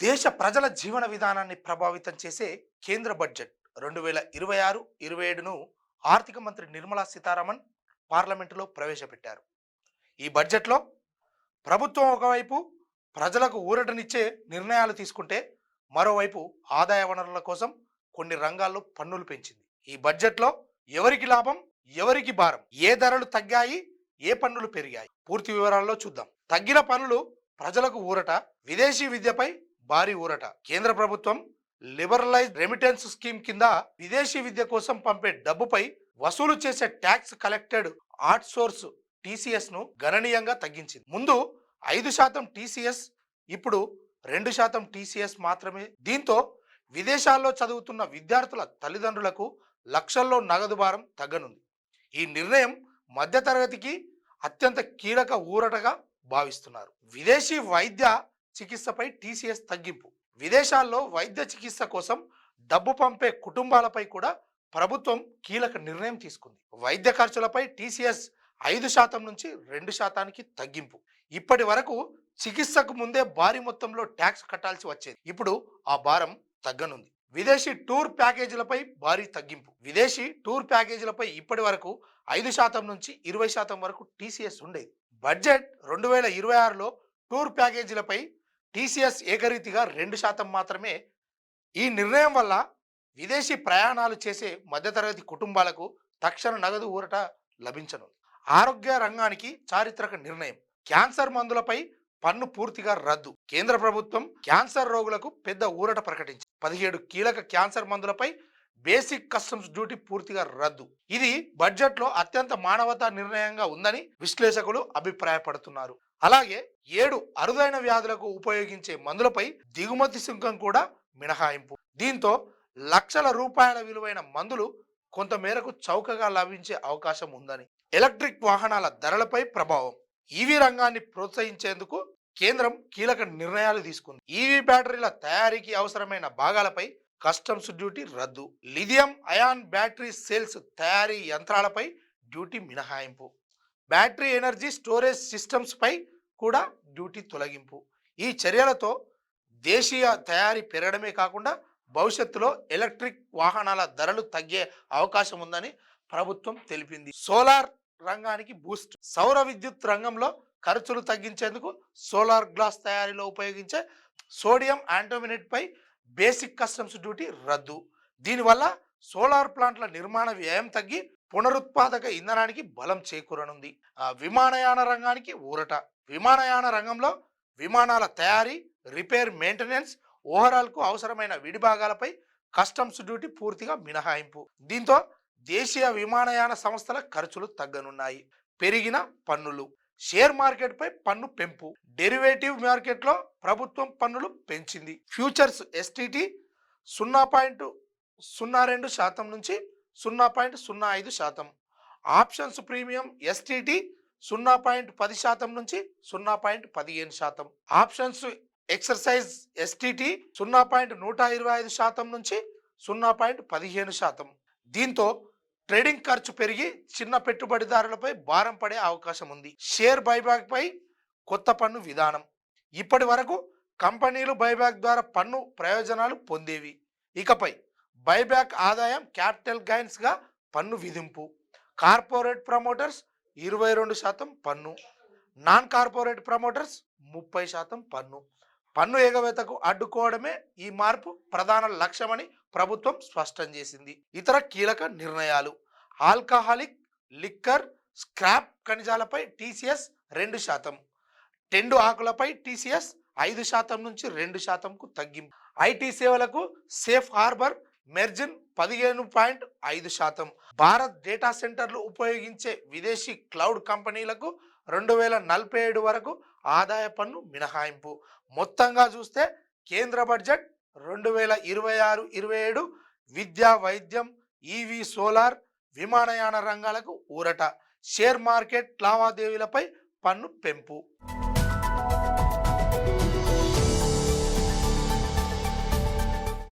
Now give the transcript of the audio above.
దేశ ప్రజల జీవన విధానాన్ని ప్రభావితం చేసే కేంద్ర బడ్జెట్ 2026-27ను ఆర్థిక మంత్రి నిర్మలా సీతారామన్ పార్లమెంటులో ప్రవేశపెట్టారు. ఈ బడ్జెట్లో ప్రభుత్వం ఒకవైపు ప్రజలకు ఊరటనిచ్చే నిర్ణయాలు తీసుకుంటే, మరోవైపు ఆదాయ వనరుల కోసం కొన్ని రంగాల్లో పన్నులు పెంచింది. ఈ బడ్జెట్లో ఎవరికి లాభం, ఎవరికి భారం, ఏ ధరలు తగ్గాయి, ఏ పన్నులు పెరిగాయి, పూర్తి వివరాల్లో చూద్దాం. తగ్గిన పన్నులు ప్రజలకు ఊరట, విదేశీ విద్యపై భారీ ఊరట. కేంద్ర ప్రభుత్వం లిబరలైజ్ రెమిటెన్స్ స్కీమ్ కింద విదేశీ విద్య కోసం పంపే డబ్బుపై వసూలు చేసే tax collected out source TCS ను గణనీయంగా తగ్గించింది. ముందు 5% టీసీఎస్, ఇప్పుడు 2% టీసీఎస్ మాత్రమే. దీంతో విదేశాల్లో చదువుతున్న విద్యార్థుల తల్లిదండ్రులకు లక్షల్లో నగదు భారం తగ్గనుంది. ఈ నిర్ణయం మధ్యతరగతికి అత్యంత కీలక ఊరటగా భావిస్తున్నారు. విదేశీ వైద్య చికిత్సపై టీసీఎస్ తగ్గింపు. విదేశాల్లో వైద్య చికిత్స కోసం డబ్బు పంపే కుటుంబాలపై కూడా ప్రభుత్వం కీలక నిర్ణయం తీసుకుంది. వైద్య ఖర్చులపై టీసీఎస్ 5% నుంచి 2%కి తగ్గింపు. ఇప్పటి వరకు చికిత్సకు ముందే భారీ మొత్తంలో ట్యాక్స్ కట్టాల్సి వచ్చేది. ఇప్పుడు ఆ భారం తగ్గనుంది. విదేశీ టూర్ ప్యాకేజీలపై భారీ తగ్గింపు. విదేశీ టూర్ ప్యాకేజీలపై ఇప్పటి వరకు 5% నుంచి 20% వరకు టీసీఎస్ ఉండేది. బడ్జెట్ 2026లో టూర్ ప్యాకేజీలపై టీసీఎస్ ఏకరీతిగా 2% మాత్రమే. ఈ నిర్ణయం వల్ల విదేశీ ప్రయాణాలు చేసే మధ్యతరగతి కుటుంబాలకు తక్షణ నగదు ఊరట లభించనుంది. ఆరోగ్య రంగానికి చారిత్రక నిర్ణయం. క్యాన్సర్ మందులపై పన్ను పూర్తిగా రద్దు. కేంద్ర ప్రభుత్వం క్యాన్సర్ రోగులకు పెద్ద ఊరట ప్రకటించింది. 17 కీలక క్యాన్సర్ మందులపై బేసిక్ కస్టమ్స్ డ్యూటీ పూర్తిగా రద్దు. ఇది బడ్జెట్లో అత్యంత మానవతా నిర్ణయంగా ఉందని విశ్లేషకులు అభిప్రాయపడుతున్నారు. అలాగే 7 అరుదైన వ్యాధులకు ఉపయోగించే మందులపై దిగుమతి సుంకం కూడా మినహాయింపు. దీంతో లక్షల రూపాయల విలువైన మందులు కొంతమేరకు చౌకగా లభించే అవకాశం ఉందని. ఎలక్ట్రిక్ వాహనాల ధరలపై ప్రభావం. ఈవీ రంగాన్ని ప్రోత్సహించేందుకు కేంద్రం కీలక నిర్ణయాలు తీసుకుంది. ఈవీ బ్యాటరీల తయారీకి అవసరమైన భాగాలపై కస్టమ్స్ డ్యూటీ రద్దు. లిథియం అయాన్ బ్యాటరీ సెల్స్ తయారీ యంత్రాలపై డ్యూటీ మినహాయింపు. బ్యాటరీ ఎనర్జీ స్టోరేజ్ సిస్టమ్స్ పై కూడా డ్యూటీ తొలగింపు. ఈ చర్యలతో దేశీయ తయారీ పెరగడమే కాకుండా భవిష్యత్తులో ఎలక్ట్రిక్ వాహనాల ధరలు తగ్గే అవకాశం ఉందని ప్రభుత్వం తెలిపింది. సోలార్ రంగానికి బూస్ట్. సౌర విద్యుత్ రంగంలో ఖర్చులు తగ్గించేందుకు సోలార్ గ్లాస్ తయారీలో ఉపయోగించే సోడియం యాంటోమినేట్ పై బేసిక్ కస్టమ్స్ డ్యూటీ రద్దు. దీనివల్ల సోలార్ ప్లాంట్ల నిర్మాణ వ్యయం తగ్గి పునరుత్పాదక ఇంధనానికి బలం చేకూరనుంది. విమానయాన రంగానికి ఊరట. విమానయాన రంగంలో విమానాల తయారీ, రిపేర్, మెయింటెనెన్స్, ఓవరాల్కు అవసరమైన విడిభాగాలపై కస్టమ్స్ డ్యూటీ పూర్తిగా మినహాయింపు. దీంతో దేశీయ విమానయాన సంస్థల ఖర్చులు తగ్గనున్నాయి. పెరిగిన పన్నులు. షేర్ మార్కెట్పై పన్ను పెంపు. డెరివేటివ్ మార్కెట్లో ప్రభుత్వం పన్నులు పెంచింది. ఫ్యూచర్స్ ఎస్టీటీ 0.02% నుంచి 0.05%. ఆప్షన్స్ ప్రీమియం ఎస్టీటీ 0.10% నుంచి 0.15%. ఆప్షన్స్ ఎక్సర్సైజ్ ఎస్టీటీ 0.125% నుంచి 0.15%. దీంతో ట్రేడింగ్ ఖర్చు పెరిగి చిన్న పెట్టుబడిదారులపై భారం పడే అవకాశం ఉంది. షేర్ బైబ్యాక్ పై కొత్త పన్ను విధానం. ఇప్పటి వరకు కంపెనీలు బైబ్యాక్ ద్వారా పన్ను ప్రయోజనాలు పొందేవి. ఇకపై బైబ్యాక్ ఆదాయం క్యాపిటల్ గైన్స్ గా పన్ను విధింపు. కార్పొరేట్ ప్రమోటర్స్ 22% పన్ను, నాన్ కార్పొరేట్ ప్రమోటర్స్ 30% పన్ను. పన్ను ఎగవేతకు అడ్డుకోవడమే ఈ మార్పు ప్రధాన లక్ష్యమని ప్రభుత్వం స్పష్టం చేసింది. ఇతర కీలక నిర్ణయాలు. ఆల్కహాలిక్ లిక్కర్, స్క్రాప్ ఖనిజాలపై టీసీఎస్ 2%. టెండు ఆకులపై టీసీఎస్ 5% నుంచి 2%కు తగ్గింపు. ఐటీ సేవలకు safe harbour margin 15.5%. Bharat data సెంటర్లు ఉపయోగించే విదేశీ క్లౌడ్ కంపెనీలకు 2047 వరకు ఆదాయ పన్ను మినహాయింపు. మొత్తంగా చూస్తే కేంద్ర బడ్జెట్ 2026-27 విద్య, వైద్యం, ఈవీ, సోలార్, విమానయాన రంగాలకు ఊరట. షేర్ మార్కెట్ లావాదేవీలపై పన్ను పెంపు.